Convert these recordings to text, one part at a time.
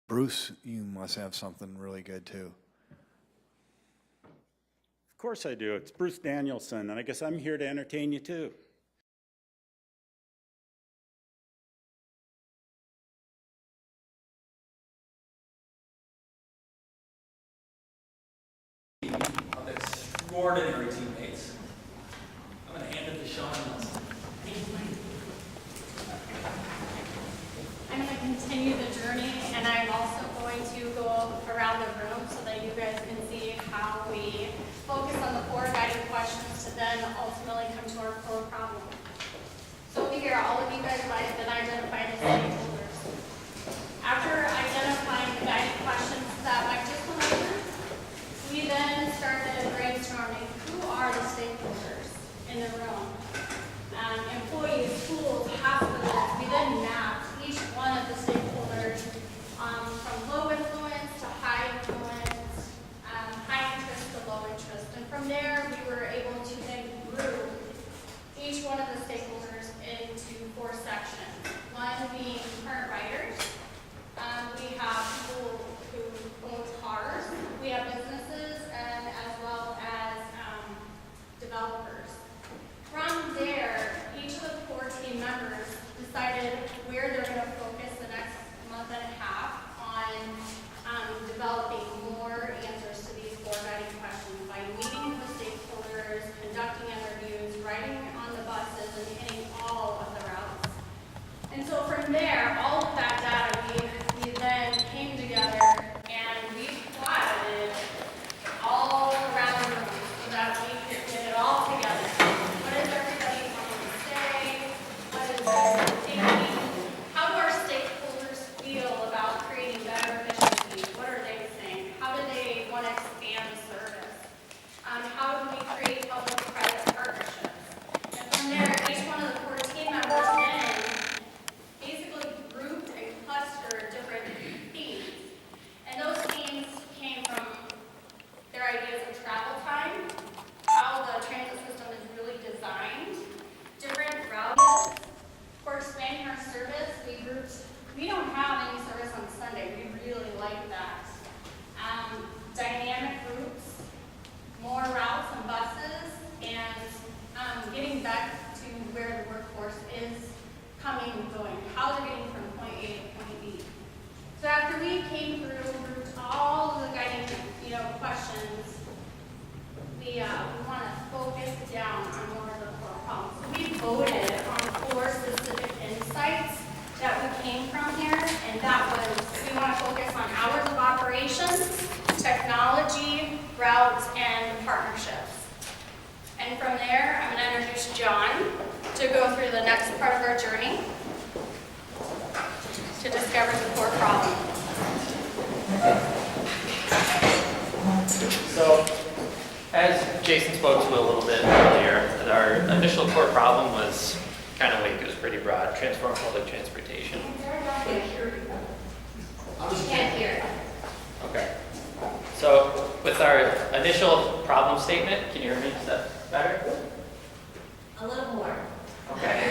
Bruce, you must have something really good too. Of course I do. It's Bruce Danielson, and I guess I'm here to entertain you too. Of extraordinary teammates. I'm going to hand it to Sean Nelson. I'm going to continue the journey, and I'm also going to go around the room so that you guys can see how we focus on the core guiding questions to then ultimately come to our core problem. So over here, all of you guys have been identified as stakeholders. After identifying the guiding questions that Mike just went over, we then started brainstorming who are the stakeholders in the room. Employees, schools, hospitals. We then mapped each one of the stakeholders from low influence to high influence, high interest to low interest. And from there, we were able to then group each one of the stakeholders into 4 sections. One being current writers. We have people who own cars. We have businesses, and as well as developers. From there, each of the 4 team members decided where they're going to focus the next month and a half on developing more answers to these 4 guiding questions by meeting with stakeholders, conducting interviews, riding on the buses, and hitting all of the routes. And so from there, all of that data, we then came together and we plotted it all around the room so that we could get it all together. What is everybody wanting to say? What is everybody thinking? How do our stakeholders feel about creating better efficiencies? What are they saying? How do they want to expand the service? How do we create public-private partnerships? And from there, each one of the 4 team members then basically grouped and clustered different themes. And those themes came from their ideas of travel time, how the transit system is really designed, different routes. For expanding our service, we don't have any service on Sunday. We really like that. Dynamic routes, more routes and buses, and getting back to where the workforce is coming and going, how they're getting from point A to point B. So after we came through, grouped all of the guiding questions, we want to focus down on more of the core problems. So we voted on 4 specific insights that we came from here, and that was we want to focus on hours of operations, technology, routes, and partnerships. And from there, I'm going to introduce John to go through the next part of our journey to discover the core problem. So, as Jason spoke to a little bit earlier, our initial core problem was kind of weak. It was pretty broad. Transform public transportation. Can't hear. Okay. So, with our initial problem statement, can you hear me? Is that better? A little more. Okay.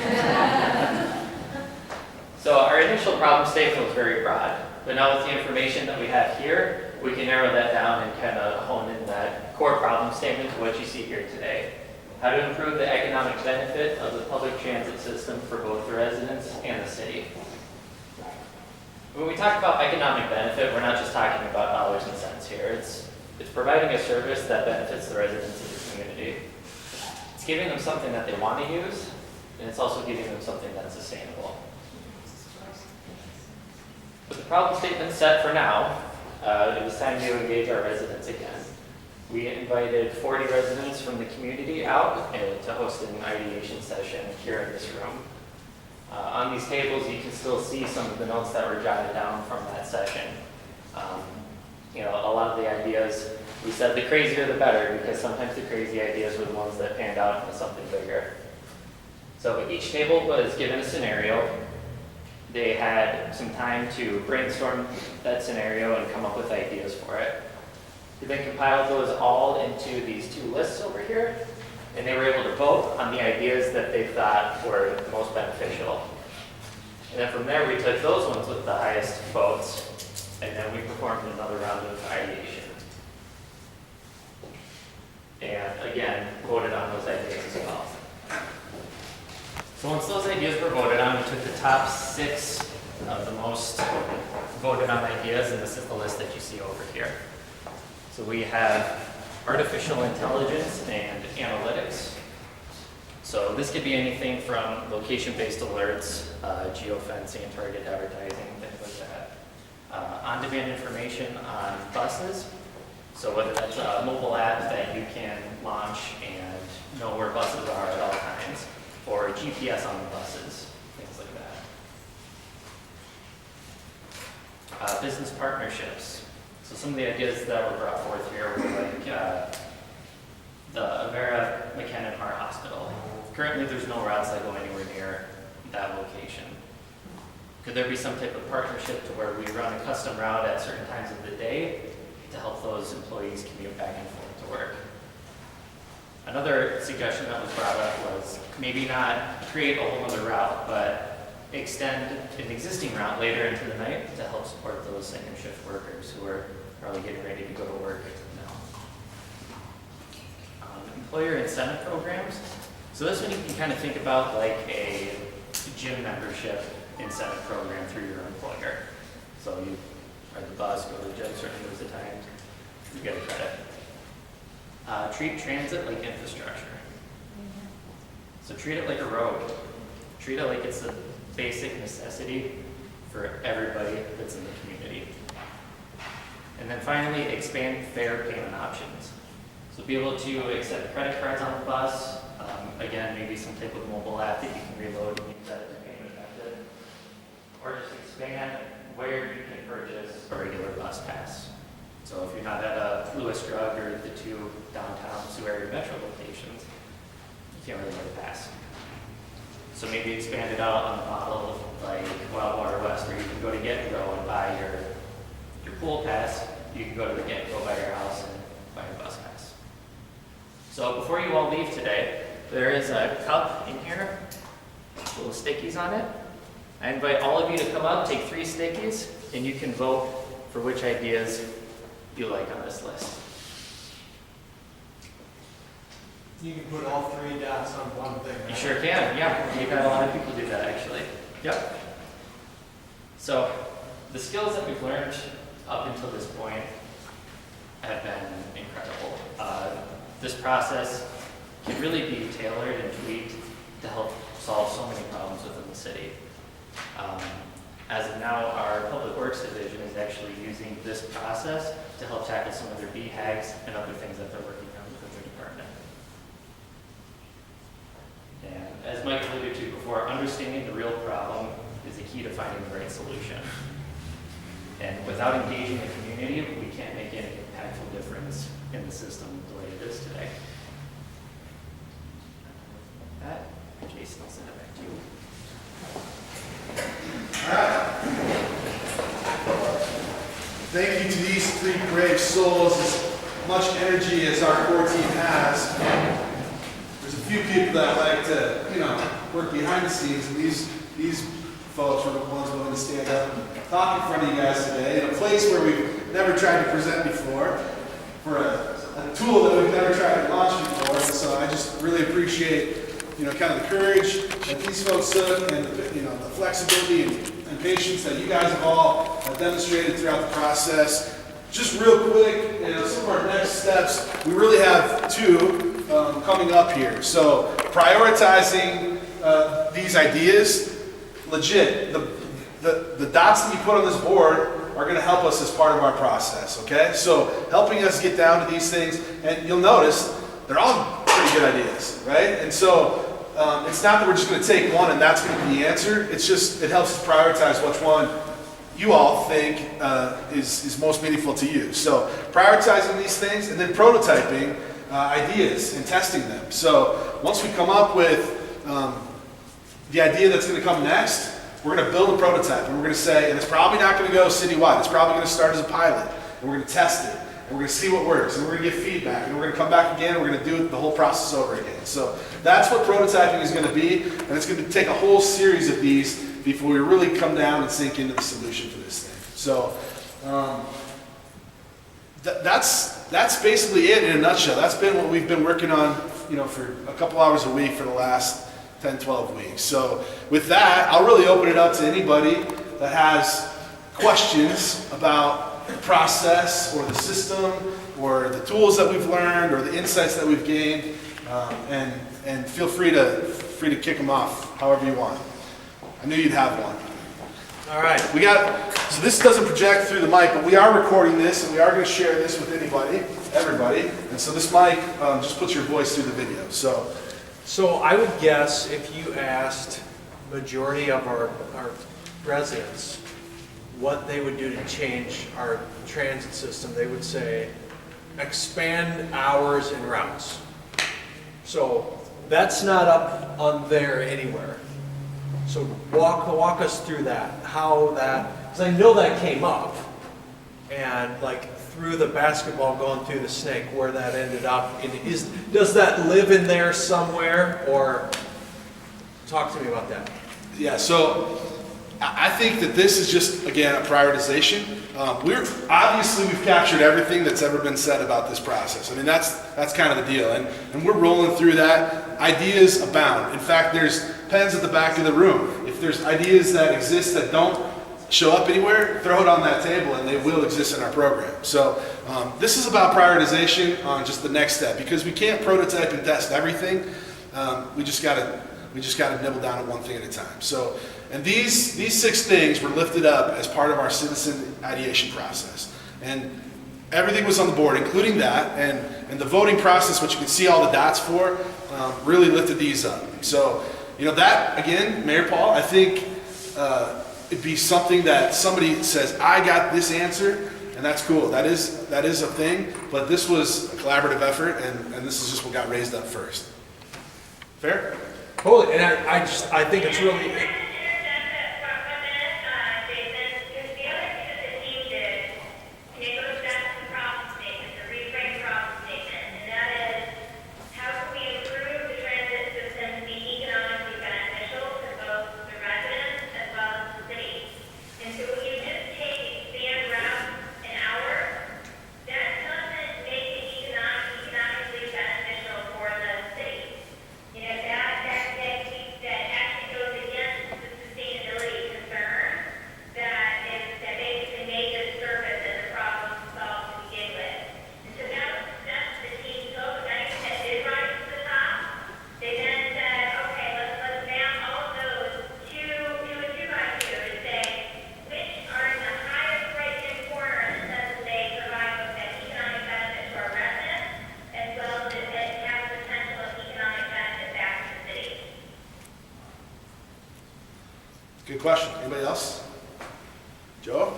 So our initial problem statement was very broad, but now with the information that we have here, we can narrow that down and kind of hone in that core problem statement to what you see here today. How to improve the economic benefit of the public transit system for both the residents and the city. When we talk about economic benefit, we're not just talking about dollars and cents here. It's providing a service that benefits the residents of the community. It's giving them something that they want to use, and it's also giving them something that's sustainable. With the problem statement set for now, it was time to engage our residents again. We invited 40 residents from the community out to host an ideation session here in this room. On these tables, you can still see some of the notes that were jotted down from that session. A lot of the ideas, we said the crazier the better, because sometimes the crazy ideas were the ones that panned out into something bigger. So each table was given a scenario. They had some time to brainstorm that scenario and come up with ideas for it. They then compiled those all into these 2 lists over here, and they were able to vote on the ideas that they thought were most beneficial. And then from there, we took those ones with the highest votes And then we performed another round of ideation. And again, voted on those ideas as well. So once those ideas were voted on, we took the top 6 of the most voted on ideas, and this is the list that you see over here. So we have artificial intelligence and analytics. So this could be anything from location-based alerts, geofencing, target advertising, things like that. On-demand information on buses. So whether that's a mobile app that you can launch and know where buses are at all times, or GPS on the buses, things like that. Business partnerships. So some of the ideas that were brought forth here were like the Avera McKinnon Heart Hospital. Currently, there's no routes that go anywhere near that location. Could there be some type of partnership to where we run a custom route at certain times of the day to help those employees commute back and forth to work? Another suggestion that was brought up was maybe not create a whole other route, but extend an existing route later into the night to help support those second shift workers who are probably getting ready to go to work now. Employer incentive programs. So this one you can kind of think about like a gym membership incentive program through your employer. So you ride the bus, go to the gym certain days at times, you get a credit. Treat transit like infrastructure. So treat it like a road. Treat it like it's a basic necessity for everybody that's in the community. And then finally, expand fair payment options. So be able to accept credit cards on the bus. Again, maybe some type of mobile app that you can reload and use that as a payment method. Or just expand where you can purchase a regular bus pass. So if you're not at a Lewis Drug or the 2 downtown Sioux area metro locations, you can't really get a pass. So maybe expand it out on the model of like Wild Water West, where you can go to Get and Go and buy your pool pass. You can go to the Get and Go by your house and buy your bus pass. So before you all leave today, there is a cup in here, little stickies on it. I invite all of you to come up, take 3 stickies, and you can vote for which ideas you like on this list. You can put all 3 dots on one thing, right? You sure can, yeah. You've had a lot of people do that, actually. Yep. So, the skills that we've learned up until this point have been incredible. This process can really be tailored and tweaked to help solve so many problems within the city. As of now, our Public Works Division is actually using this process to help tackle some of their BHAGs and other things that they're working on within their department. And as Mike alluded to before, understanding the real problem is the key to finding the right solution. And without engaging the community, we can't make any impactful difference in the system the way it is today. With that, Jason, I'll send it back to you. All right. Thank you to these 3 brave souls. As much energy as our core team has, there's a few people that like to, work behind the scenes, and these folks were the ones willing to stand up and talk in front of you guys today in a place where we've never tried to present before, for a tool that we've never tried to launch before. And so I just really appreciate kind of the courage that these folks took, and the flexibility and patience that you guys have all demonstrated throughout the process. Just real quick, some of our next steps, we really have 2 coming up here. So prioritizing these ideas, legit, the dots that you put on this board are going to help us as part of our process, okay? So helping us get down to these things, and you'll notice they're all pretty good ideas, right? And so it's not that we're just going to take one and that's going to be the answer. It's just, it helps us prioritize which one you all think is most meaningful to you. So prioritizing these things and then prototyping ideas and testing them. So once we come up with the idea that's going to come next, we're going to build a prototype, and we're going to say, and it's probably not going to go citywide. It's probably going to start as a pilot, and we're going to test it. And we're going to see what works, and we're going to get feedback, and we're going to come back again, and we're going to do the whole process over again. So that's what prototyping is going to be, and it's going to take a whole series of these before we really come down and sink into the solution for this thing. So That's basically it in a nutshell. That's been what we've been working on, for a couple hours a week for the last 10, 12 weeks. So with that, I'll really open it up to anybody that has questions about the process or the system or the tools that we've learned or the insights that we've gained, and feel free to kick them off however you want. I knew you'd have one. All right. So this doesn't project through the mic, but we are recording this and we are going to share this with everybody. And so this mic just puts your voice through the video. So I would guess if you asked majority of our residents what they would do to change our transit system, they would say expand hours and routes. So that's not up on there anywhere. So walk us through that, because I know that came up, and like through the basketball going through the snake, where that ended up, does that live in there somewhere, or talk to me about that? Yeah, so I think that this is just, again, a prioritization. We've captured everything that's ever been said about this process. I mean, that's kind of the deal, and we're rolling through that. Ideas abound. In fact, there's pens at the back of the room. If there's ideas that exist that don't show up anywhere, throw it on that table and they will exist in our program. So this is about prioritization on just the next step, because we can't prototype and test everything. We just gotta nibble down at one thing at a time. So, and these 6 things were lifted up as part of our citizen ideation process. And everything was on the board, including that, and the voting process, which you can see all the dots for, really lifted these up. So, that, again, Mayor Paul, I think it'd be something that somebody says, I got this answer, and that's cool. That is a thing, but this was a collaborative effort, and this is just what got raised up first. Fair? Totally, and I think it's really... Good question. Anybody else? Joe?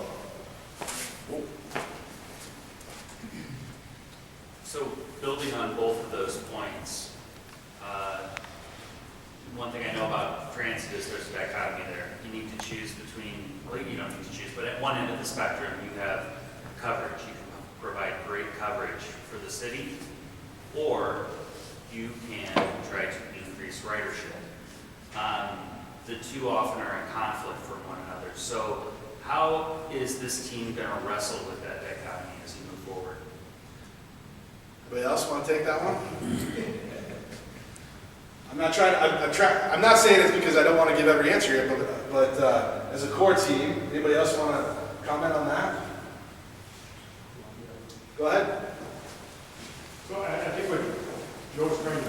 So building on both of those points, one thing I know about transit is there's a dichotomy there. You need to choose between, well, you don't need to choose, but at one end of the spectrum you have coverage. You can provide great coverage for the city, or you can try to increase ridership. The two often are in conflict for one another. So how is this team going to wrestle with that dichotomy as you move forward? Anybody else want to take that one? I'm not saying it's because I don't want to give every answer here, but as a core team, anybody else want to comment on that? Go ahead. So I think what Joe's trying to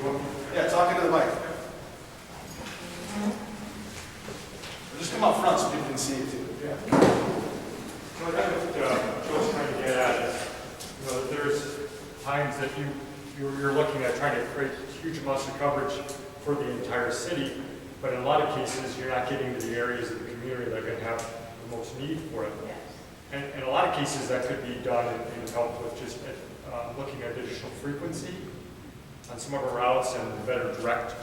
go. Yeah, talking to the mic. Just come up front so people can see you too. Yeah. So I think what Joe's trying to get at is, there's times that you're looking at trying to create huge amounts of coverage for the entire city, but in a lot of cases, you're not getting to the areas of the community that are going to have the most need for it. Yes. And in a lot of cases, that could be done and helped with just looking at additional frequency on some of our routes and better direct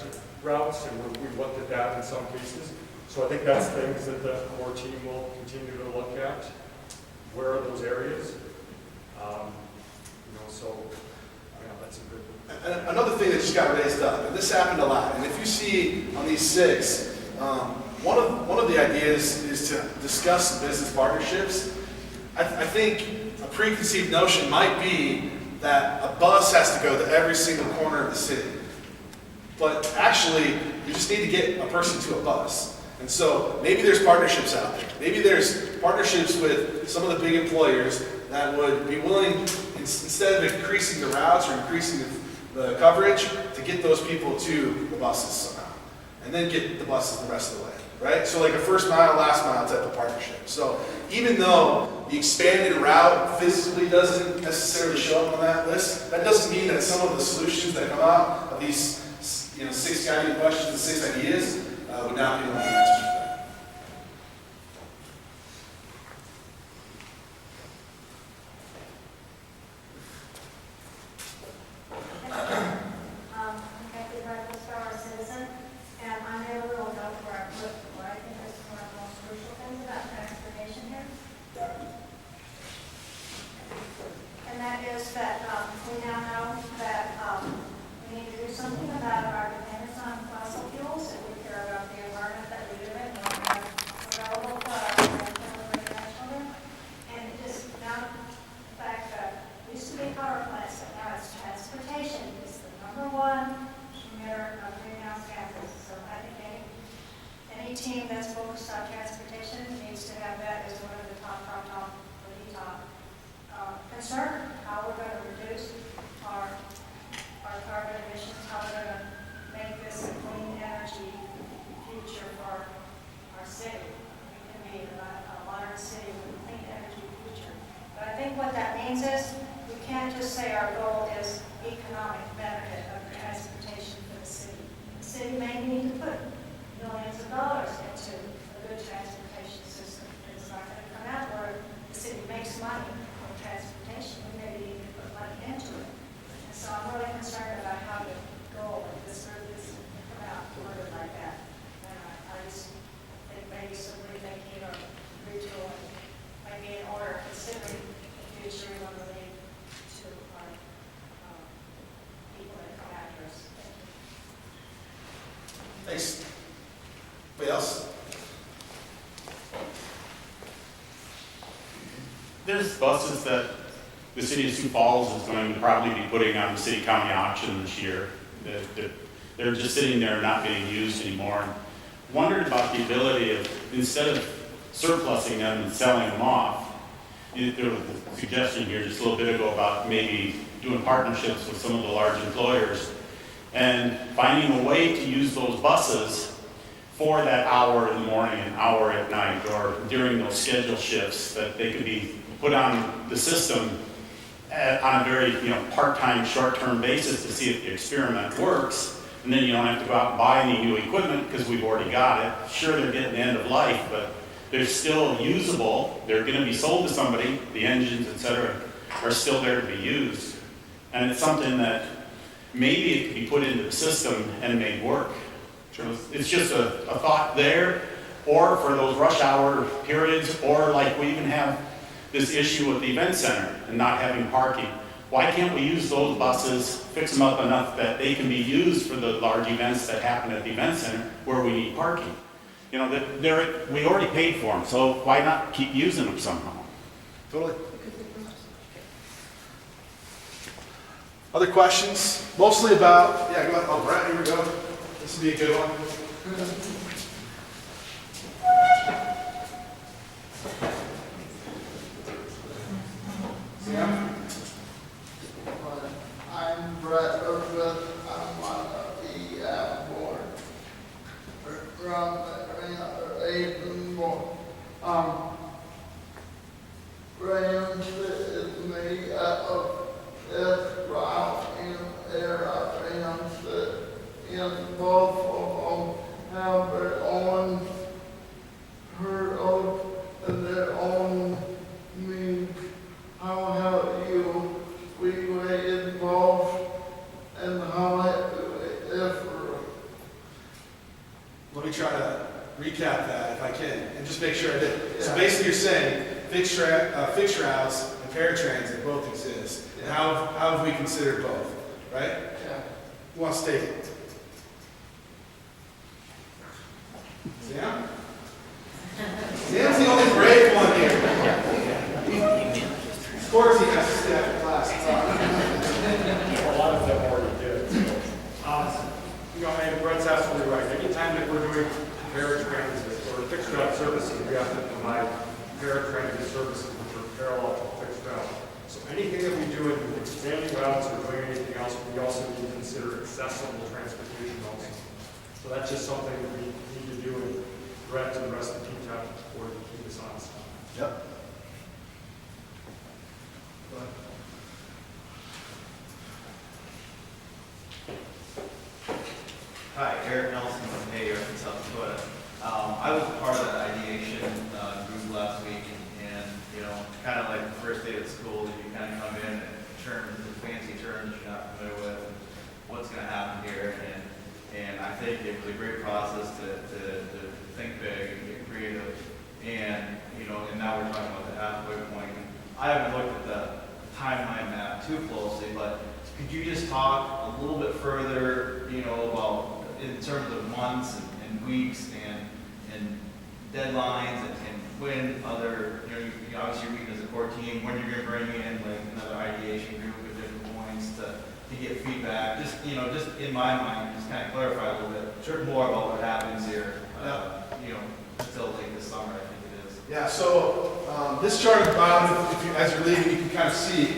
routes, and we looked at that in some cases. So I think that's things that the core team will continue to look at. Where are those areas? That's a good one. And another thing that just got raised up, and this happened a lot, and if you see on these 6, one of the ideas is to discuss business partnerships. I think a preconceived notion might be that a bus has to go to every single corner of the city. But actually, you just need to get a person to a bus. And so maybe there's partnerships out there. Maybe there's partnerships with some of the big employers that would be willing, instead of increasing the routes or increasing the coverage, to get those people to the buses somehow. And then get the buses the rest of the way, right? So like a first mile, last mile type of partnership. So even though the expanded route physically doesn't necessarily show up on that list, that doesn't mean that some of the solutions that come out of these 6 guiding questions and 6 ideas would not be one of the answers for that. I'm Kathy Brightwell, a citizen, and I made a little note where I put what I think is one of the most crucial things about transportation here. And that is that we now know that we need to do something about our dependence on fossil fuels, and we care about the environment that we live in, and we have available for our children. And it is not the fact that it used to be power plants, but now it's transportation. It's the #1 emitter of greenhouse gases. So I think any team that's focused on transportation needs to have that as one of the top concern. How we're going to reduce our carbon emissions, how we're going to make this a clean energy future for our city. We can be a modern city with a clean energy future. But I think what that means is we can't just say our goal is economic benefit of transportation for the city. The city may need to put millions of dollars into a good transportation system. It's not going to come out where the city makes money from transportation. We maybe need to put money into it. And so I'm really concerned about how to go with this group is come out worded like that. And I just think maybe some rethinking or retooling might be in order, considering the future we want to leave to our people that come after us. Thanks. Anybody else? There's buses that the city of Sioux Falls is going to probably be putting on the city-county auction this year. They're just sitting there not being used anymore. Wondered about the ability of, instead of surplusing them and selling them off, there was a suggestion here just a little bit ago about maybe doing partnerships with some of the large employers and finding a way to use those buses for that hour in the morning and hour at night, or during those schedule shifts, that they could be put on the system on a very part-time, short-term basis to see if the experiment works. And then you don't have to go out and buy any new equipment because we've already got it. Sure, they're getting end of life, but they're still usable. They're going to be sold to somebody. The engines, etc., are still there to be used. And it's something that maybe it could be put into the system and made work. So it's just a thought there, or for those rush hour periods, or like we even have this issue with the event center and not having parking. Why can't we use those buses, fix them up enough that they can be used for the large events that happen at the event center where we need parking? We already paid for them, so why not keep using them somehow? Totally. Other questions? Mostly about, yeah, go ahead. Oh, Brett, here we go. This would be a good one. Yeah. I'm Brett Irvin. I'm on the board. From Aiden board. Range is made out of this route and air range that in both of them have their own hurdles and their own means. How have you speedway involved and how it differ? Let me try to recap that if I can, and just make sure I did. So basically you're saying fixed routes and paratransit both exist. And how have we considered both, right? Yeah. Who wants to take it? Sam? Sam's the only brave one here. Core team has to stay after class. It's all right. A lot of them already did. And Brett's absolutely right. Anytime that we're doing paratransit or fixed route services, we have to provide paratransit services which are parallel to fixed route. So anything that we do in expanding routes or doing anything else, we also need to consider accessible transportation also. So that's just something that we need to do, and Brett and the rest of the team have to support to keep us honest. Yep. Hi, Eric Nelson from Bay Area in South Dakota. I was part of that ideation group last week, and you know, kind of like the first day of school, you kind of come in and terms, the fancy terms you're not familiar with, and what's going to happen here, and I think it was a great process to think big and get creative, and you know, and now we're talking about the halfway point. I haven't looked at the timeline map too closely, but could you just talk a little bit further, you know, about in terms of months and weeks and deadlines and when other, you know, you obviously you're meeting as a core team, when you're going to bring in like another ideation group at different points to get feedback. Just, you know, just in my mind, just kind of clarify a little bit more about what happens here, you know, until like this summer, I think it is. Yeah, so this chart at the bottom, if you, as you're leaving, you can kind of see,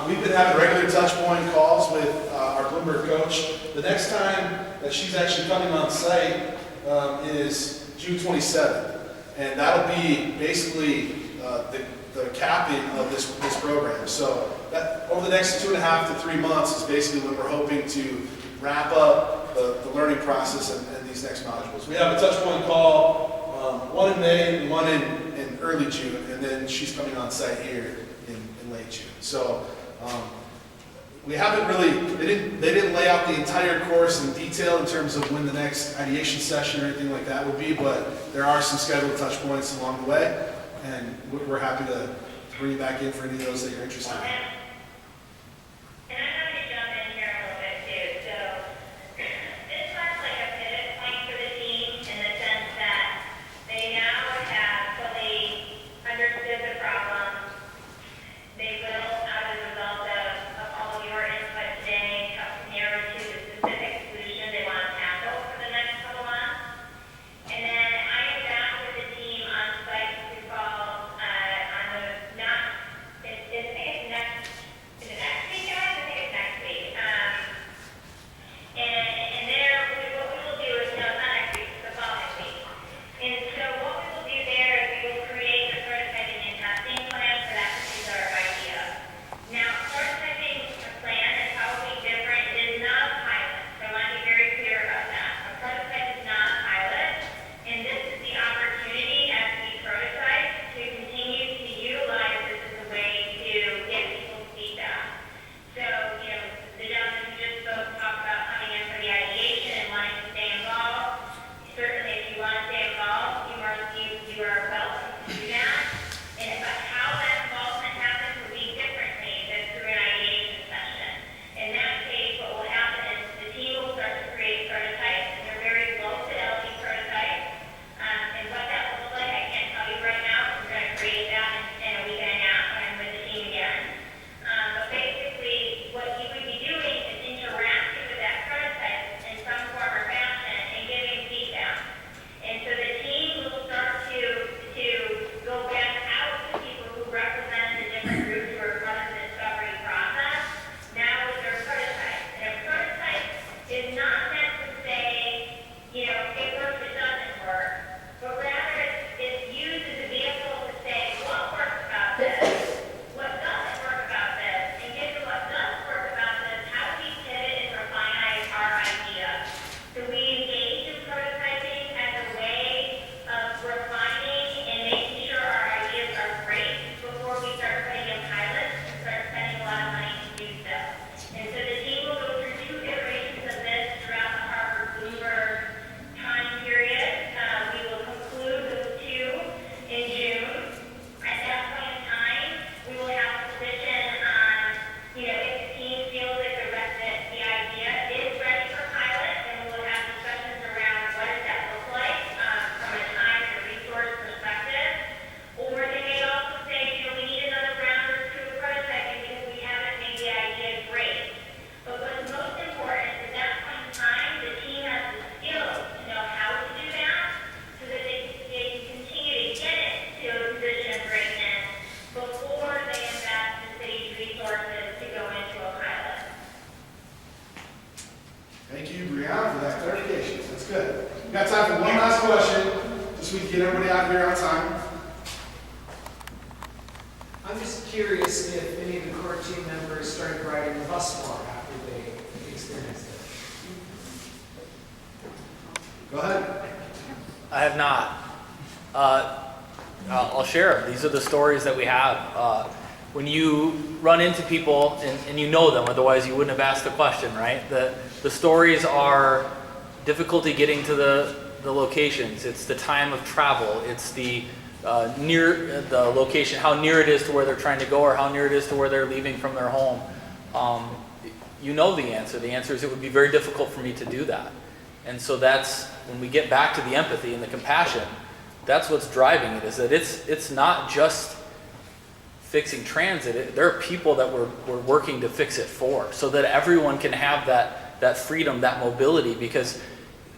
we've been having regular touch point calls with our Bloomberg coach. The next time that she's actually coming on site is June 27th. And that'll be basically the capping of this program. So that over the next 2.5 to 3 months is basically when we're hoping to wrap up the learning process and these next modules. We have a touch point call, one in May and one in early June, and then she's coming on site here in late June. So we haven't really, they didn't lay out the entire course in detail in terms of when the next ideation session or anything like that would be, but there are some scheduled touch points along the way, and we're happy to bring you back in for any of those that you're interested in. And I'm going to jump in here a little bit too. So this was like a pivot point for the team in the sense that they now have fully understood the problem. They will, as a result of all of your input today, help narrow to the specific solution they want to tackle for the next couple months. And then I am back with the team on site Sioux Falls on the not, I think it's next get everybody out here on time. I'm just curious if any of the core team members started riding the bus more after they experienced it. Go ahead. I have not. I'll share them. These are the stories that we have. When you run into people and you know them, otherwise you wouldn't have asked the question, right? The stories are difficulty getting to the locations. It's the time of travel. It's the near the location, how near it is to where they're trying to go, or how near it is to where they're leaving from their home. You know the answer. The answer is it would be very difficult for me to do that. And so that's when we get back to the empathy and the compassion. That's what's driving it. Is that it's not just fixing transit. There are people that we're working to fix it for, so that everyone can have that freedom, that mobility, because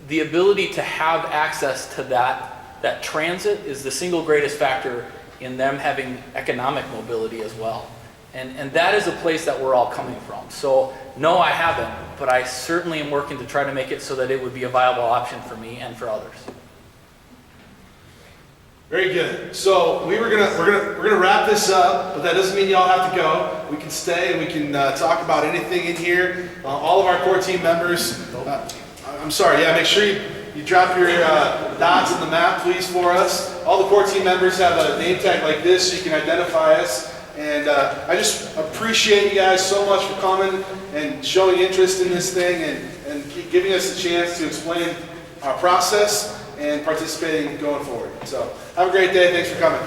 the ability to have access to that transit is the single greatest factor in them having economic mobility as well. And that is a place that we're all coming from. So no, I haven't, but I certainly am working to try to make it so that it would be a viable option for me and for others. Very good. So we're gonna wrap this up, but that doesn't mean y'all have to go. We can stay and we can talk about anything in here. All of our core team members. I'm sorry. Yeah, make sure you drop your dots in the map, please, for us. All the core team members have a name tag like this, so you can identify us. And I just appreciate you guys so much for coming and showing interest in this thing and giving us a chance to explain our process and participating going forward. So have a great day. Thanks for coming.